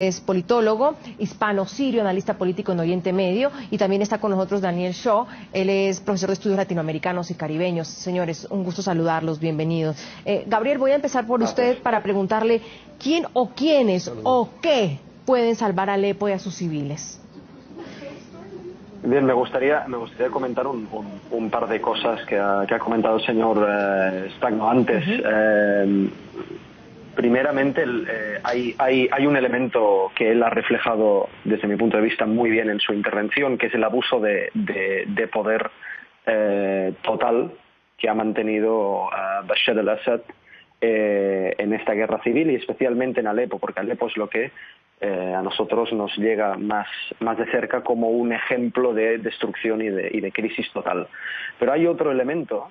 Es politólogo, hispano-sirio, analista político en Oriente Medio, y también está con nosotros Daniel Shaw. Él es profesor de estudios latinoamericanos y caribeños. Señores, un gusto saludarlos, bienvenidos. Gabriel, voy a empezar por usted para preguntarle quién o quiénes o qué pueden salvar a Alepo y a sus civiles. Bien, me gustaría comentar un par de cosas que ha comentado el señor Stagno antes. Primeramente, hay un elemento que él ha reflejado desde mi punto de vista muy bien en su intervención, que es el abuso de poder total que ha mantenido Bashar al-Assad en esta guerra civil, y especialmente en Alepo, porque Alepo es lo que a nosotros nos llega más de cerca como un ejemplo de destrucción y de crisis total. Pero hay otro elemento,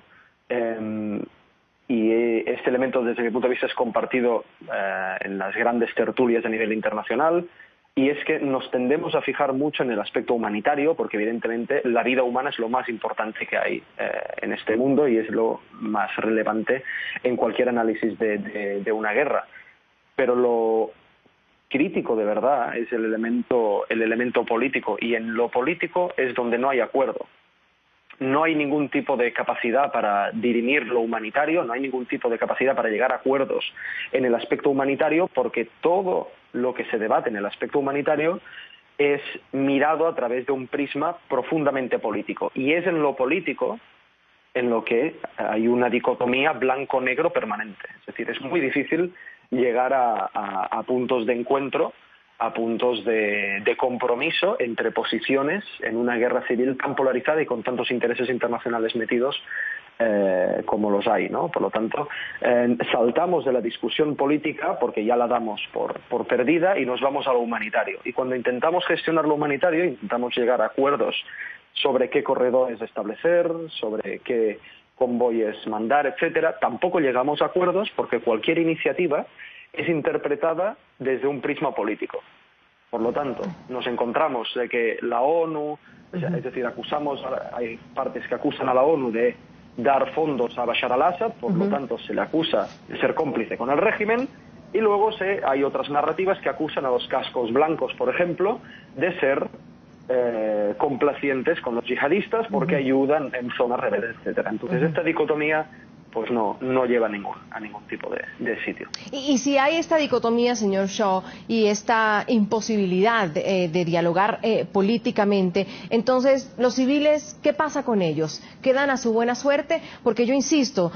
y este elemento desde mi punto de vista es compartido en las grandes tertulias a nivel internacional, y es que nos tendemos a fijar mucho en el aspecto humanitario, porque evidentemente la vida humana es lo más importante que hay en este mundo y es lo más relevante en cualquier análisis de una guerra. Pero lo crítico de verdad es el elemento político, y en lo político es donde no hay acuerdo. No hay ningún tipo de capacidad para dirimir lo humanitario, no hay ningún tipo de capacidad para llegar a acuerdos en el aspecto humanitario, porque todo lo que se debate en el aspecto humanitario es mirado a través de un prisma profundamente político. Y es en lo político en lo que hay una dicotomía blanco-negro permanente. Es decir, es muy difícil llegar a puntos de encuentro, a puntos de compromiso entre posiciones en una guerra civil tan polarizada y con tantos intereses internacionales metidos como los hay, ¿no? Por lo tanto, saltamos de la discusión política porque ya la damos por perdida y nos vamos a lo humanitario. Y cuando intentamos gestionar lo humanitario, intentamos llegar a acuerdos sobre qué corredores establecer, sobre qué convoyes mandar, etcétera, tampoco llegamos a acuerdos porque cualquier iniciativa es interpretada desde un prisma político. Por lo tanto, nos encontramos de que la ONU, es decir, hay partes que acusan a la ONU de dar fondos a Bashar al-Assad, por lo tanto se le acusa de ser cómplice con el régimen, y luego hay otras narrativas que acusan a los cascos blancos, por ejemplo, de ser complacientes con los yihadistas porque ayudan en zonas rebeldes, etcétera. Entonces esta dicotomía pues no lleva a ningún tipo de sitio. Y si hay esta dicotomía, señor Shaw, y esta imposibilidad de dialogar políticamente, entonces, ¿los civiles qué pasa con ellos? ¿Quedan a su buena suerte? Porque yo insisto,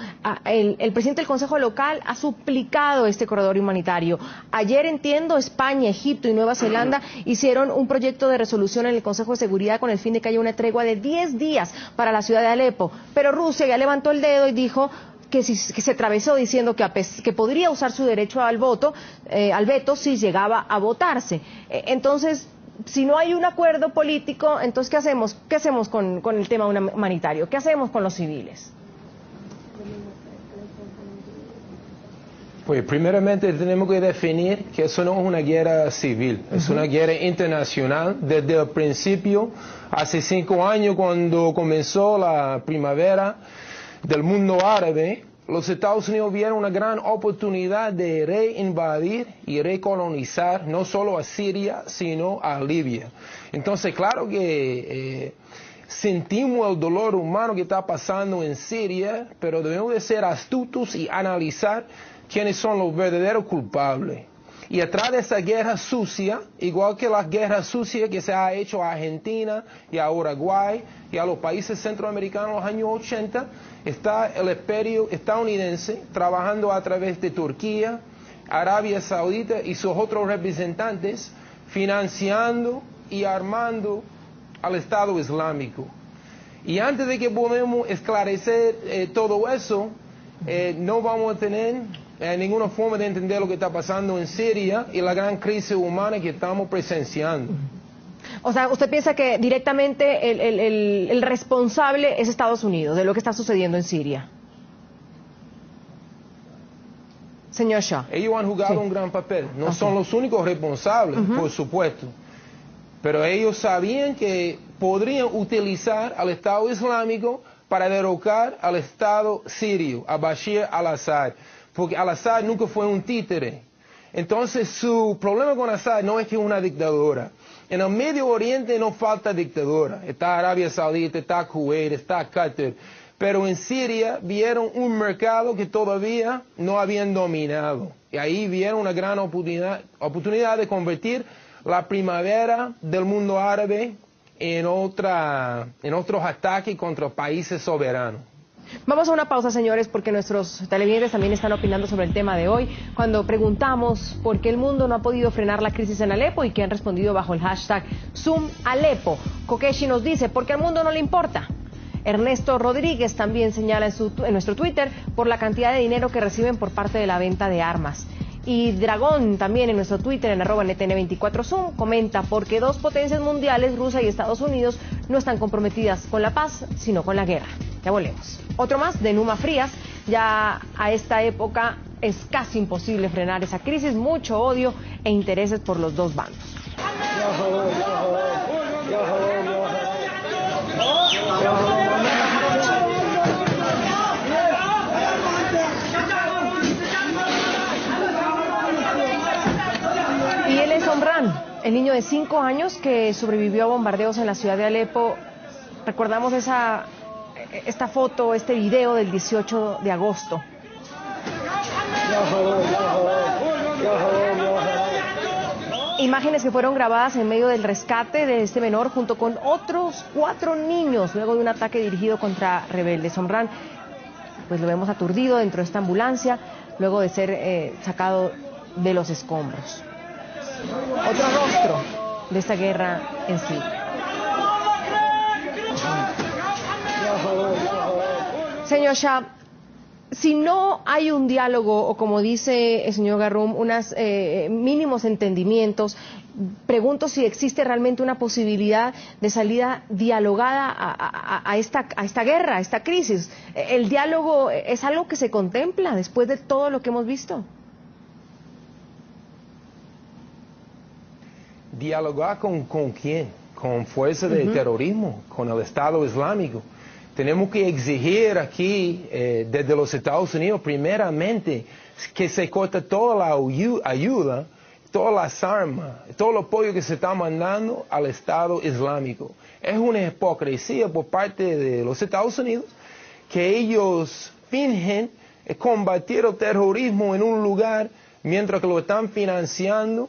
el presidente del Consejo Local ha suplicado este corredor humanitario. Ayer, entiendo, España, Egipto y Nueva Zelanda hicieron un proyecto de resolución en el Consejo de Seguridad con el fin de que haya una tregua de 10 días para la ciudad de Alepo. Pero Rusia ya levantó el dedo y dijo que se atravesó diciendo que podría usar su derecho al voto, al veto, si llegaba a votarse. Entonces, si no hay un acuerdo político, entonces ¿qué hacemos? ¿Qué hacemos con el tema humanitario? ¿Qué hacemos con los civiles? Pues primeramente tenemos que definir que eso no es una guerra civil, es una guerra internacional. Desde el principio, hace 5 años, cuando comenzó la primavera del mundo árabe, los Estados Unidos vieron una gran oportunidad de reinvadir y recolonizar no solo a Siria, sino a Libia. Entonces, claro que sentimos el dolor humano que está pasando en Siria, pero debemos de ser astutos y analizar quiénes son los verdaderos culpables. Y atrás de esa guerra sucia, igual que las guerras sucias que se ha hecho a Argentina y a Uruguay y a los países centroamericanos en los años 80, está el imperio estadounidense trabajando a través de Turquía, Arabia Saudita y sus otros representantes, financiando y armando al Estado Islámico. Y antes de que podamos esclarecer todo eso, no vamos a tener ninguna forma de entender lo que está pasando en Siria y la gran crisis humana que estamos presenciando. O sea, ¿usted piensa que directamente el responsable es Estados Unidos de lo que está sucediendo en Siria? Señor Shaw. Ellos han jugado un gran papel. No son los únicos responsables, por supuesto. Pero ellos sabían que podrían utilizar al Estado Islámico para derrocar al Estado sirio, a Bashar al-Assad. Porque al-Assad nunca fue un títere. Entonces su problema con Assad no es que es una dictadura. En el Medio Oriente no falta dictadura. Está Arabia Saudita, está Kuwait, está Qatar. Pero en Siria vieron un mercado que todavía no habían dominado. Y ahí vieron una gran oportunidad de convertir la primavera del mundo árabe en otros ataques contra países soberanos. Vamos a una pausa, señores, porque nuestros televidentes también están opinando sobre el tema de hoy. Cuando preguntamos por qué el mundo no ha podido frenar la crisis en Alepo y que han respondido bajo el hashtag #ZoomAlepo. Kokeshi nos dice, porque al mundo no le importa. Ernesto Rodríguez también señala en nuestro Twitter por la cantidad de dinero que reciben por parte de la venta de armas. Y Dragón también en nuestro Twitter en @NTN24Zoom comenta porque dos potencias mundiales, Rusia y Estados Unidos, no están comprometidas con la paz, sino con la guerra. Ya volvemos. Otro más de Numa Frías. Ya a esta época es casi imposible frenar esa crisis, mucho odio e intereses por los dos bandos. Y él es Omran, el niño de 5 años que sobrevivió a bombardeos en la ciudad de Alepo. Recordamos esta foto, este video del 18 de agosto. Imágenes que fueron grabadas en medio del rescate de este menor junto con otros 4 niños luego de un ataque dirigido contra rebeldes. Omran, pues lo vemos aturdido dentro de esta ambulancia luego de ser sacado de los escombros. Otro rostro de esta guerra en sí. Señor Shah, si no hay un diálogo o como dice el señor Garrum, unos mínimos entendimientos, pregunto si existe realmente una posibilidad de salida dialogada a esta guerra, a esta crisis. ¿El diálogo es algo que se contempla después de todo lo que hemos visto? ¿Dialogar con quién? Con fuerzas de terrorismo, con el Estado Islámico. Tenemos que exigir aquí, desde los Estados Unidos, primeramente, que se corte toda la ayuda, todas las armas, todo el apoyo que se está mandando al Estado Islámico. Es una hipocresía por parte de los Estados Unidos que ellos fingen combatir el terrorismo en un lugar mientras que lo están financiando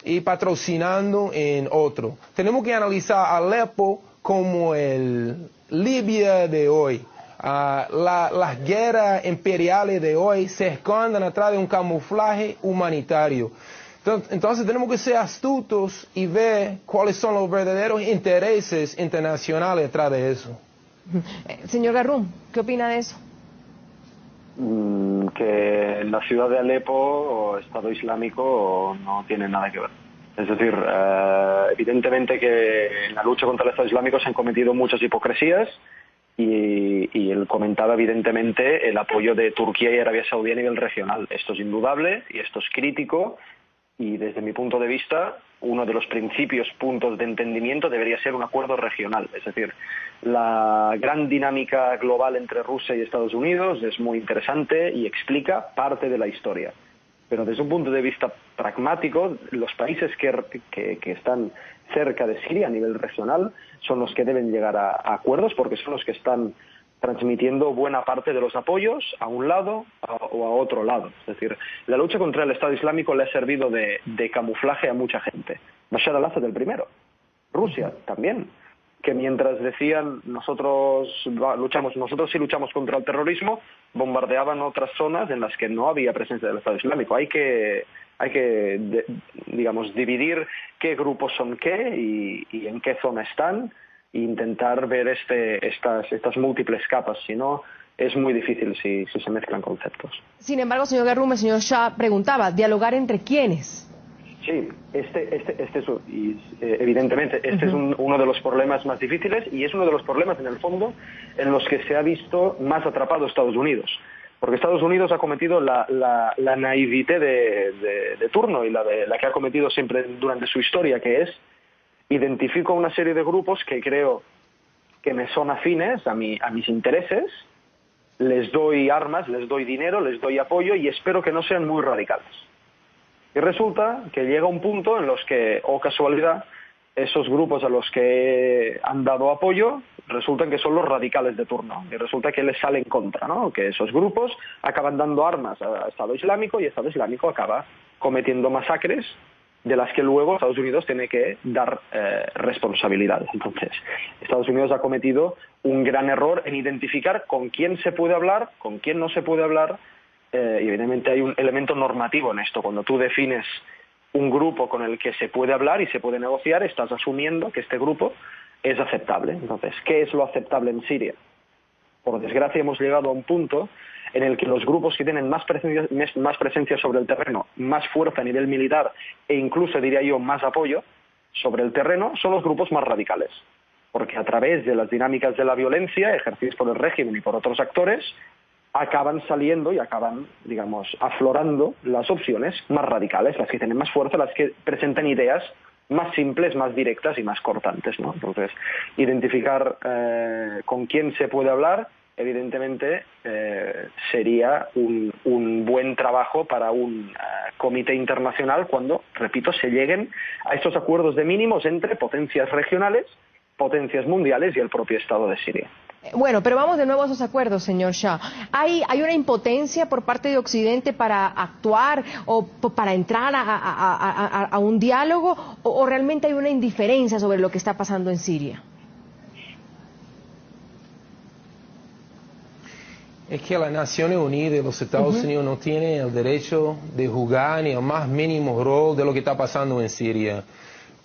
y patrocinando en otro. Tenemos que analizar Alepo como el Libia de hoy. Las guerras imperiales de hoy se esconden atrás de un camuflaje humanitario. Entonces tenemos que ser astutos y ver cuáles son los verdaderos intereses internacionales detrás de eso. Señor Garrum, ¿qué opina de eso? Que la ciudad de Alepo o Estado Islámico no tiene nada que ver. Es decir, evidentemente que en la lucha contra el Estado Islámico se han cometido muchas hipocresías y él comentaba evidentemente el apoyo de Turquía y Arabia Saudí a nivel regional. Esto es indudable y esto es crítico y desde mi punto de vista uno de los puntos de entendimiento debería ser un acuerdo regional. Es decir, la gran dinámica global entre Rusia y Estados Unidos es muy interesante y explica parte de la historia. Pero desde un punto de vista pragmático, los países que están cerca de Siria a nivel regional son los que deben llegar a acuerdos porque son los que están transmitiendo buena parte de los apoyos a un lado o a otro lado. Es decir, la lucha contra el Estado Islámico le ha servido de camuflaje a mucha gente. Bashar al-Assad el primero, Rusia también, que mientras decían nosotros sí luchamos contra el terrorismo, bombardeaban otras zonas en las que no había presencia del Estado Islámico. Hay que dividir qué grupos son qué y en qué zona están e intentar ver estas múltiples capas. Si no, es muy difícil si se mezclan conceptos. Sin embargo, señor Garrum, el señor Shah preguntaba, ¿dialogar entre quiénes? Sí, evidentemente, este es uno de los problemas más difíciles y es uno de los problemas, en el fondo, en los que se ha visto más atrapado Estados Unidos. Porque Estados Unidos ha cometido la naivete de turno y la que ha cometido siempre durante su historia, que es identifico una serie de grupos que creo que me son afines a mis intereses, les doy armas, les doy dinero, les doy apoyo y espero que no sean muy radicales. Y resulta que llega un punto en los que, oh casualidad, esos grupos a los que han dado apoyo resultan que son los radicales de turno, y resulta que les sale en contra, ¿no? Que esos grupos acaban dando armas a Estado Islámico y Estado Islámico acaba cometiendo masacres de las que luego Estados Unidos tiene que dar responsabilidades. Entonces, Estados Unidos ha cometido un gran error en identificar con quién se puede hablar, con quién no se puede hablar, y evidentemente hay un elemento normativo en esto. Cuando tú defines un grupo con el que se puede hablar y se puede negociar, estás asumiendo que este grupo es aceptable. Entonces, ¿qué es lo aceptable en Siria? Por desgracia hemos llegado a un punto en el que los grupos que tienen más presencia sobre el terreno, más fuerza a nivel militar e incluso, diría yo, más apoyo sobre el terreno, son los grupos más radicales. Porque a través de las dinámicas de la violencia ejercidas por el régimen y por otros actores, acaban saliendo y acaban, digamos, aflorando las opciones más radicales, las que tienen más fuerza, las que presentan ideas más simples, más directas y más cortantes, ¿no? Entonces, identificar con quién se puede hablar, evidentemente, sería un buen trabajo para un comité internacional cuando, repito, se lleguen a estos acuerdos de mínimos entre potencias regionales, potencias mundiales y el propio Estado de Siria. Bueno, pero vamos de nuevo a esos acuerdos, señor Shah. ¿Hay una impotencia por parte de Occidente para actuar o para entrar a un diálogo o realmente hay una indiferencia sobre lo que está pasando en Siria? Es que las Naciones Unidas y los Estados Unidos no tienen el derecho de jugar ni el más mínimo rol de lo que está pasando en Siria.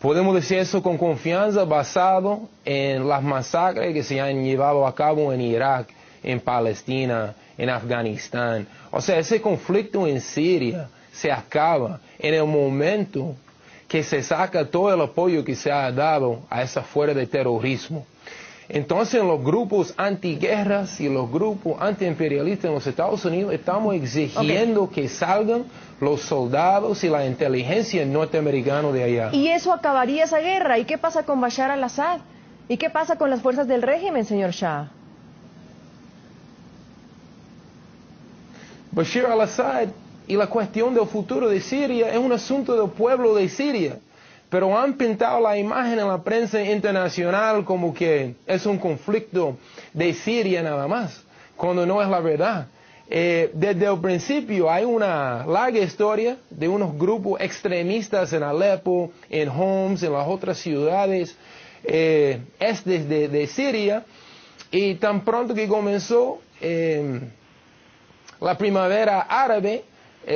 Podemos decir eso con confianza basado en las masacres que se han llevado a cabo en Irak, en Palestina, en Afganistán. O sea, ese conflicto en Siria se acaba en el momento que se saca todo el apoyo que se ha dado a esa fuerza de terrorismo. Entonces, los grupos antiguerras y los grupos antiimperialistas en los Estados Unidos estamos exigiendo que salgan los soldados y la inteligencia norteamericana de allá. ¿Y eso acabaría esa guerra? ¿Y qué pasa con Bashar al-Assad? ¿Y qué pasa con las fuerzas del régimen, señor Shah? Bashar al-Assad y la cuestión del futuro de Siria es un asunto del pueblo de Siria. Pero han pintado la imagen en la prensa internacional como que es un conflicto de Siria nada más, cuando no es la verdad. Desde el principio hay una larga historia de unos grupos extremistas en Alepo, en Homs, en las otras ciudades de Siria, y tan pronto que comenzó la primavera árabe,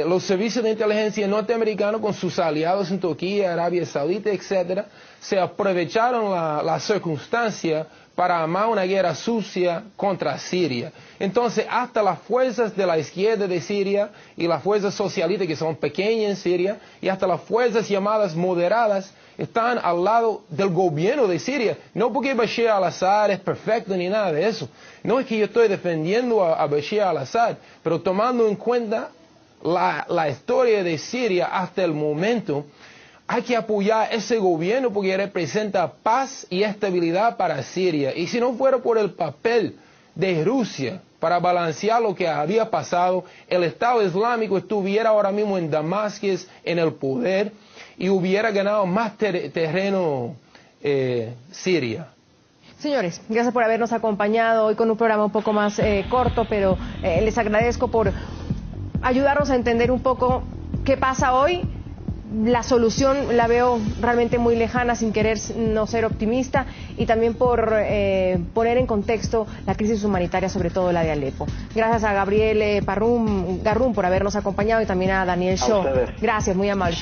los servicios de inteligencia norteamericanos con sus aliados en Turquía, Arabia Saudita, etc., se aprovecharon la circunstancia para armar una guerra sucia contra Siria. Entonces, hasta las fuerzas de la izquierda de Siria y las fuerzas socialistas que son pequeñas en Siria y hasta las fuerzas llamadas moderadas están al lado del gobierno de Siria. No porque Bashar al-Assad es perfecto ni nada de eso. No es que yo estoy defendiendo a Bashar al-Assad, pero tomando en cuenta la historia de Siria hasta el momento, hay que apoyar ese gobierno porque representa paz y estabilidad para Siria. Y si no fuera por el papel de Rusia para balancear lo que había pasado, el Estado Islámico estuviera ahora mismo en Damasco en el poder y hubiera ganado más terreno Siria. Señores, gracias por habernos acompañado hoy con un programa un poco más corto, pero les agradezco por ayudarnos a entender un poco qué pasa hoy. La solución la veo realmente muy lejana, sin querer no ser optimista, y también por poner en contexto la crisis humanitaria, sobre todo la de Alepo. Gracias a Gabriel Garrún por habernos acompañado y también a Daniel Shaw. Gracias, muy amable.